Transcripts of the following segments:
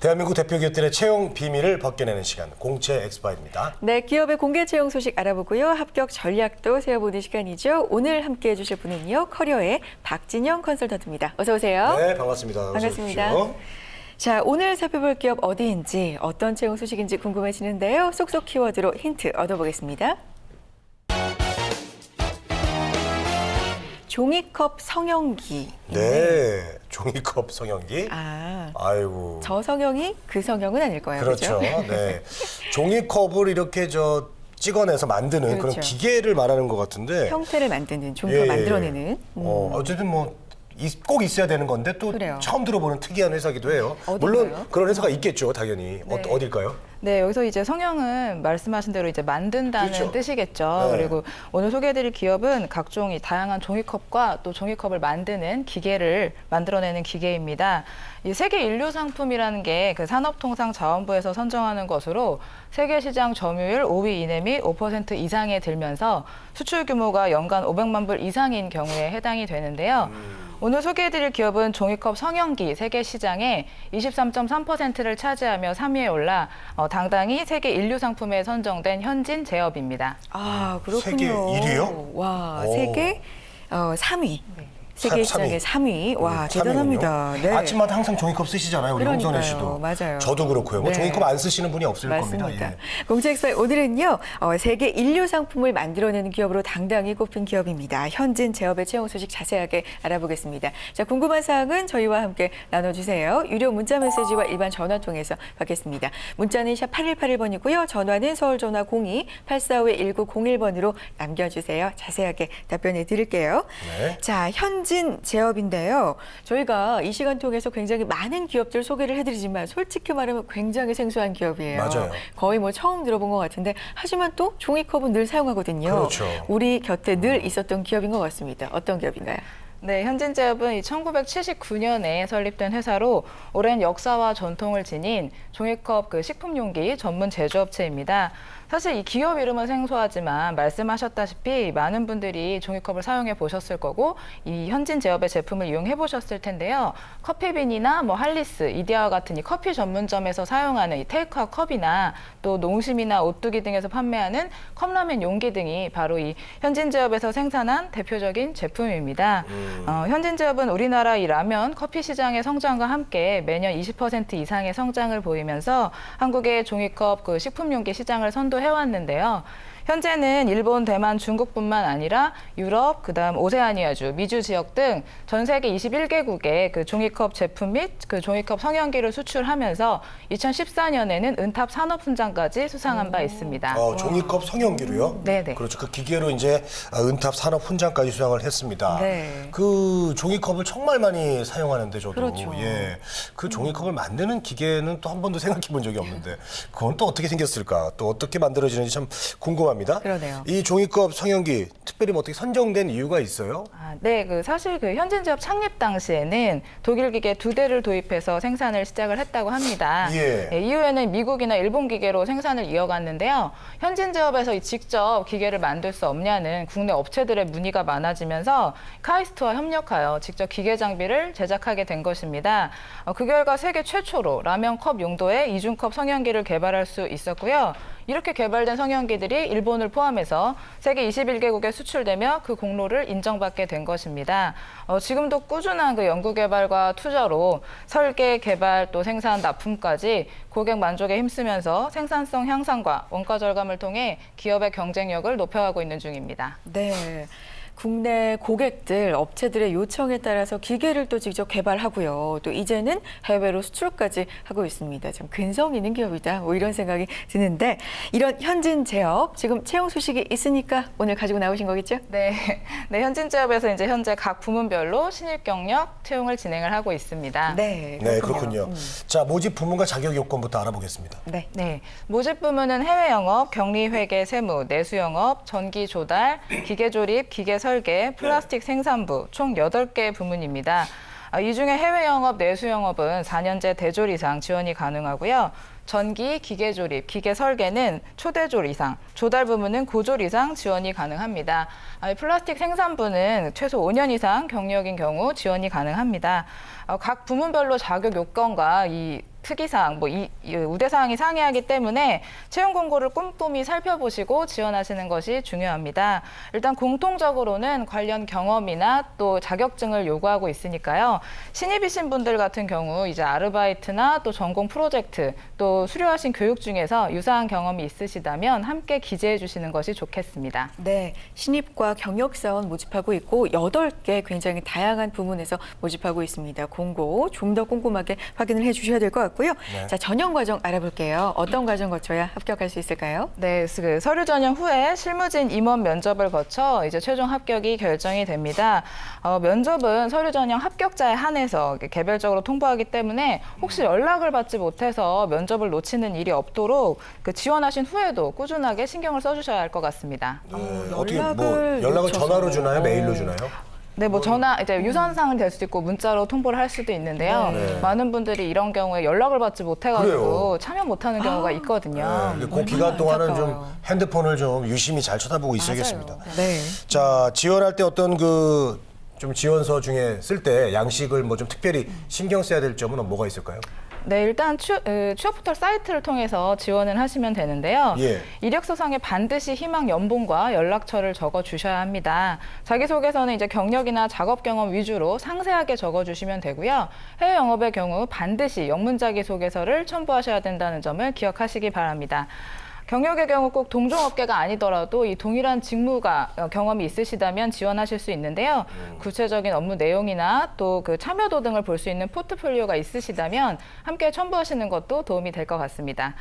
대한민국 대표 기업들의 채용 비밀을 벗겨내는 시간, 공채 엑스파일입니다. 네, 기업의 공개 채용 소식 알아보고요. 합격 전략도 세워보는 시간이죠. 오늘 함께해 주실 분은요. 커리어의 박진영 컨설턴트입니다. 어서 오세요. 네, 반갑습니다. 반갑습니다. 어서 오십시오. 자, 오늘 살펴볼 기업 어디인지, 어떤 채용 소식인지 궁금해지는데요. 쏙쏙 키워드로 힌트 얻어보겠습니다. 종이컵 성형기. 네, 종이컵 성형기. 아, 아이고. 저 성형이 그 성형은 아닐 거예요. 그렇죠. 네, 종이컵을 이렇게 찍어내서 만드는 그런 그렇죠. 기계를 말하는 것 같은데. 형태를 만드는, 종이컵 만들어내는. 어쨌든 꼭 있어야 되는 건데 또 그래요. 처음 들어보는 특이한 회사기도 해요. 어딘가요? 물론 그런 회사가 있겠죠, 당연히. 네. 어딜까요? 네, 여기서 이제 성형은 말씀하신 대로 이제 만든다는 그렇죠. 뜻이겠죠. 네. 그리고 오늘 소개해드릴 기업은 각종 다양한 종이컵과 또 종이컵을 만드는 기계를 만들어내는 기계입니다. 이 세계 인류 상품이라는 게 그 산업통상자원부에서 선정하는 것으로 세계 시장 점유율 5위 이내 및 5% 이상에 들면서 수출 규모가 연간 500만 불 이상인 경우에 해당이 되는데요. 오늘 소개해드릴 기업은 종이컵 성형기 세계 시장의 23.3%를 차지하며 3위에 올라 당당히 세계 인류 상품에 선정된 현진 제업입니다. 아, 그렇군요. 세계 1위요? 와, 오. 세계 3위. 세계 3위. 시장의 3위. 와, 3위군요. 대단합니다. 네. 아침마다 항상 종이컵 쓰시잖아요, 우리 그러니까요. 홍선혜 씨도. 맞아요. 저도 그렇고요. 네. 종이컵 안 쓰시는 분이 없을 맞습니다. 겁니다. 예. 공채엑스파일 오늘은요. 세계 인류 상품을 만들어내는 기업으로 당당히 꼽힌 기업입니다. 현진 제업의 채용 소식 자세하게 알아보겠습니다. 자, 궁금한 사항은 저희와 함께 나눠주세요. 유료 문자 메시지와 일반 전화 통해서 받겠습니다. 문자는 샵 8181번이고요. 전화는 서울전화 02-845-1901번으로 남겨주세요. 자세하게 답변해 드릴게요. 네. 자, 현진 제업인데요. 저희가 이 시간 통해서 굉장히 많은 기업들 소개를 해드리지만 솔직히 말하면 굉장히 생소한 기업이에요. 맞아요. 거의 처음 들어본 것 같은데 하지만 또 종이컵은 늘 사용하거든요. 그렇죠. 우리 곁에 늘 있었던 기업인 것 같습니다. 어떤 기업인가요? 네, 현진제업은 1979년에 설립된 회사로 오랜 역사와 전통을 지닌 종이컵 식품용기 전문 제조업체입니다. 사실 이 기업 이름은 생소하지만 말씀하셨다시피 많은 분들이 종이컵을 사용해 보셨을 거고 이 현진제업의 제품을 이용해 보셨을 텐데요. 커피빈이나 할리스, 이디야와 같은 이 커피 전문점에서 사용하는 이 테이크아웃 컵이나 또 농심이나 오뚜기 등에서 판매하는 컵라면 용기 등이 바로 이 현진제업에서 생산한 대표적인 제품입니다. 현진제업은 우리나라 이 라면, 커피 시장의 성장과 함께 매년 20% 이상의 성장을 보이면서 한국의 종이컵 식품용기 시장을 선도해왔는데요. 현재는 일본, 대만, 중국뿐만 아니라 유럽, 그다음 오세아니아주, 미주 지역 등 전 세계 21개국에 종이컵 제품 및 종이컵 성형기를 수출하면서 2014년에는 은탑 산업훈장까지 수상한 바 있습니다. 종이컵 성형기로요? 네네. 그렇죠. 그 기계로 이제 은탑 산업 훈장까지 수상을 했습니다. 네. 그 종이컵을 정말 많이 사용하는데 저도 그렇죠. 예. 그 종이컵을 만드는 기계는 또 한 번도 생각해 본 적이 없는데 그건 또 어떻게 생겼을까? 또 어떻게 만들어지는지 참 궁금합니다. 그러네요. 이 종이컵 성형기 특별히 어떻게 선정된 이유가 있어요? 네, 사실 현진제업 창립 당시에는 독일 기계 2대를 도입해서 생산을 시작을 했다고 합니다. 예. 이후에는 미국이나 일본 기계로 생산을 이어갔는데요. 현진제업에서 직접 기계를 만들 수 없냐는 국내 업체들의 문의가 많아지면서 카이스트와 협력하여 직접 기계 장비를 제작하게 된 것입니다. 그 결과 세계 최초로 라면컵 용도의 이중컵 성형기를 개발할 수 있었고요. 이렇게 개발된 성형기들이 일본을 포함해서 세계 21개국에 수출되며 그 공로를 인정받게 된 것입니다. 지금도 꾸준한 연구 개발과 투자로 설계, 개발, 또 생산, 납품까지 고객 만족에 힘쓰면서 생산성 향상과 원가 절감을 통해 기업의 경쟁력을 높여가고 있는 중입니다. 네. 국내 고객들, 업체들의 요청에 따라서 기계를 또 직접 개발하고요. 또 이제는 해외로 수출까지 하고 있습니다. 참 근성 있는 기업이다. 이런 생각이 드는데 이런 현진 제업 지금 채용 소식이 있으니까 오늘 가지고 나오신 거겠죠? 네, 현진제업에서 이제 현재 각 부문별로 신입 경력 채용을 진행을 하고 있습니다. 네, 네, 그렇군요. 자, 모집 부문과 자격 요건부터 알아보겠습니다. 네. 모집 부문은 해외 영업, 격리 회계, 세무, 내수 영업, 전기 조달, 기계 조립, 기계 설계, 플라스틱 생산부 총 8개 부문입니다. 이 중에 해외 영업, 내수 영업은 4년제 대졸 이상 지원이 가능하고요. 전기, 기계 조립, 기계 설계는 초대졸 이상, 조달 부문은 고졸 이상 지원이 가능합니다. 플라스틱 생산부는 최소 5년 이상 경력인 경우 지원이 가능합니다. 각 부문별로 자격 요건과 이 특이사항, 이 우대사항이 상이하기 때문에 채용 공고를 꼼꼼히 살펴보시고 지원하시는 것이 중요합니다. 일단 공통적으로는 관련 경험이나 또 자격증을 요구하고 있으니까요. 신입이신 분들 같은 경우 이제 아르바이트나 또 전공 프로젝트, 또 수료하신 교육 중에서 유사한 경험이 있으시다면 함께 기재해 주시는 것이 좋겠습니다. 네, 신입과 경력사원 모집하고 있고 8개 굉장히 다양한 부문에서 모집하고 있습니다. 공고 좀 더 꼼꼼하게 확인을 해주셔야 될 것 같고요. 네. 자, 전형 과정 알아볼게요. 어떤 과정 거쳐야 합격할 수 있을까요? 네, 그 서류 전형 후에 실무진 임원 면접을 거쳐 이제 최종 합격이 결정이 됩니다. 면접은 서류 전형 합격자에 한해서 개별적으로 통보하기 때문에 혹시 연락을 받지 못해서 면접을 놓치는 일이 없도록 그 지원하신 후에도 꾸준하게 신경을 써주셔야 할 것 같습니다. 어떻게 뭐 연락을 연락을 놓쳐서. 전화로 주나요? 메일로 주나요? 네, 뭐 전화 이제 유선상은 될 수도 있고 문자로 통보를 할 수도 있는데요. 네. 많은 분들이 이런 경우에 연락을 받지 못해가지고 그래요. 참여 못하는 경우가 있거든요. 네, 그 기간 동안은 좀 안타까워요. 핸드폰을 좀 유심히 잘 쳐다보고 있어야겠습니다. 네. 자, 지원할 때 어떤 그 좀 지원서 중에 쓸 때 양식을 뭐 좀 특별히 신경 써야 될 점은 뭐가 있을까요? 네, 일단 취업 포털 사이트를 통해서 지원을 하시면 되는데요. 예. 이력서상에 반드시 희망 연봉과 연락처를 적어 주셔야 합니다. 자기소개서는 이제 경력이나 작업 경험 위주로 상세하게 적어 주시면 되고요. 해외 영업의 경우 반드시 영문 자기소개서를 첨부하셔야 된다는 점을 기억하시기 바랍니다. 경력의 경우 꼭 동종업계가 아니더라도 이 동일한 직무가 경험이 있으시다면 지원하실 수 있는데요. 구체적인 업무 내용이나 또 그 참여도 등을 볼 수 있는 포트폴리오가 있으시다면 함께 첨부하시는 것도 도움이 될 것 같습니다.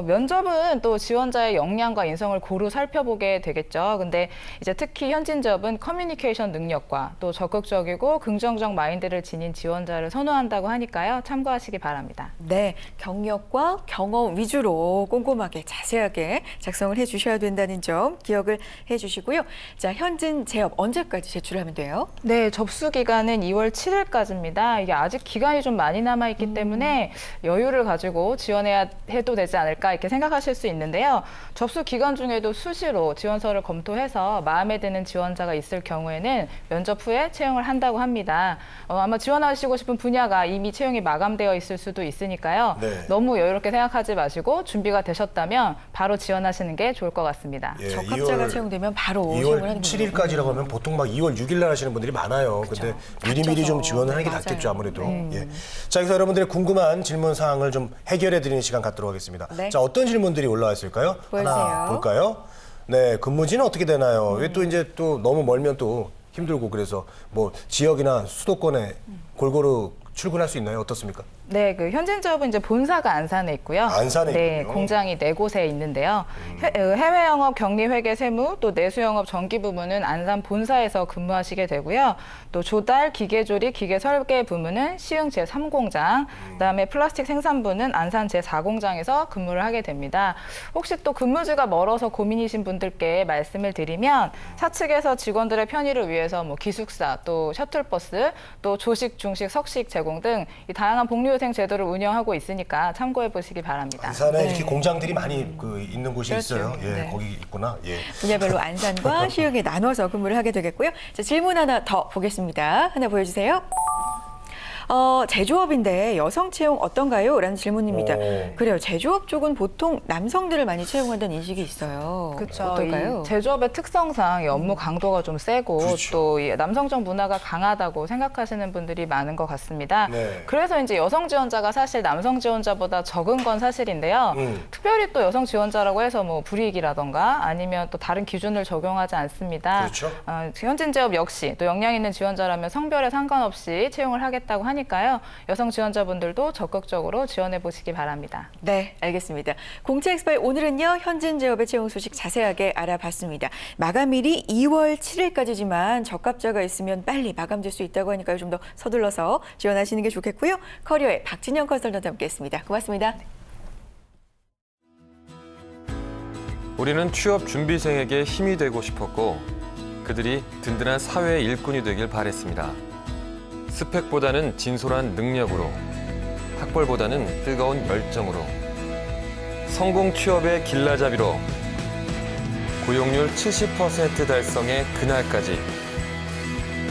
면접은 또 지원자의 역량과 인성을 고루 살펴보게 되겠죠. 근데 이제 특히 현진제업은 커뮤니케이션 능력과 또 적극적이고 긍정적 마인드를 지닌 지원자를 선호한다고 하니까요. 참고하시기 바랍니다. 네, 경력과 경험 위주로 꼼꼼하게 자세하게 작성을 해주셔야 된다는 점 기억을 해주시고요. 자, 현진 제업 언제까지 제출하면 돼요? 네, 접수 기간은 2월 7일까지입니다. 이게 아직 기간이 좀 많이 남아 있기 때문에 여유를 가지고 지원해야 해도 되지 않을까 이렇게 생각하실 수 있는데요. 접수 기간 중에도 수시로 지원서를 검토해서 마음에 드는 지원자가 있을 경우에는 면접 후에 채용을 한다고 합니다. 아마 지원하시고 싶은 분야가 이미 채용이 마감되어 있을 수도 있으니까요. 네. 너무 여유롭게 생각하지 마시고 준비가 되셨다면 바로 지원하시는 게 좋을 것 같습니다. 예, 적합자가 2월 채용되면 바로 2월 채용을 하는 7일까지라고 하면 보통 막 2월 6일 날 하시는 분들이 많아요. 근데 미리미리 좀 지원을 하는 게 맞아요. 낫겠죠, 아무래도. 예. 자, 여기서 여러분들의 궁금한 질문 사항을 좀 해결해 드리는 시간 갖도록 하겠습니다. 네. 자, 어떤 질문들이 올라와 있을까요? 하나 보여주세요. 볼까요? 네, 근무지는 어떻게 되나요? 왜 또 이제 또 너무 멀면 또 힘들고 그래서 뭐 지역이나 수도권에 골고루 출근할 수 있나요? 어떻습니까? 네, 그 현진제업은 이제 본사가 안산에 있고요. 안산에 네, 있군요. 공장이 4곳에 있는데요. 해외 영업, 격리 회계 세무, 또 내수 영업 전기 부문은 안산 본사에서 근무하시게 되고요. 또 조달, 기계 조리, 기계 설계 부문은 시흥 제3공장, 그다음에 플라스틱 생산부는 안산 제4공장에서 근무를 하게 됩니다. 혹시 또 근무지가 멀어서 고민이신 분들께 말씀을 드리면 사측에서 직원들의 편의를 위해서 뭐 기숙사, 또 셔틀버스, 또 조식, 중식, 석식 제공 등 이 다양한 복리후생 제도를 운영하고 있으니까 참고해 보시기 바랍니다. 안산에 네. 이렇게 공장들이 많이 그 있는 곳이 그렇죠. 있어요. 예, 네. 거기 있구나. 예. 분야별로 안산과 시흥에 나눠서 근무를 하게 되겠고요. 자, 질문 하나 더 보겠습니다. 하나 보여주세요. 제조업인데 여성 채용 어떤가요? 라는 질문입니다. 오. 그래요. 제조업 쪽은 보통 남성들을 많이 채용한다는 인식이 있어요. 그렇죠. 어떨까요? 이 제조업의 특성상 이 업무 강도가 좀 세고 그렇죠. 또 이 남성적 문화가 강하다고 생각하시는 분들이 많은 것 같습니다. 네. 그래서 이제 여성 지원자가 사실 남성 지원자보다 적은 건 사실인데요. 특별히 또 여성 지원자라고 해서 뭐 불이익이라던가 아니면 또 다른 기준을 적용하지 않습니다. 그렇죠. 현진제업 역시 또 역량 있는 지원자라면 성별에 상관없이 채용을 하겠다고 하니까요. 여성 지원자분들도 적극적으로 지원해 보시기 바랍니다. 네, 알겠습니다. 공채 엑스파일 오늘은요, 현진제업의 채용 소식 자세하게 알아봤습니다. 마감일이 2월 7일까지지만 적합자가 있으면 빨리 마감될 수 있다고 하니까요. 좀 더 서둘러서 지원하시는 게 좋겠고요. 커리어의 박진영 컨설턴트 함께했습니다. 고맙습니다. 우리는 취업 준비생에게 힘이 되고 싶었고 그들이 든든한 사회의 일꾼이 되길 바랬습니다. 스펙보다는 진솔한 능력으로, 학벌보다는 뜨거운 열정으로, 성공 취업의 길라잡이로, 고용률 70% 달성의 그날까지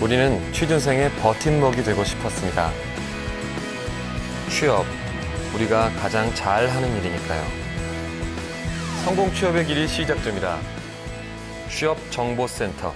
우리는 취준생의 버팀목이 되고 싶었습니다. 취업, 우리가 가장 잘하는 일이니까요. 성공 취업의 길이 시작됩니다. 취업정보센터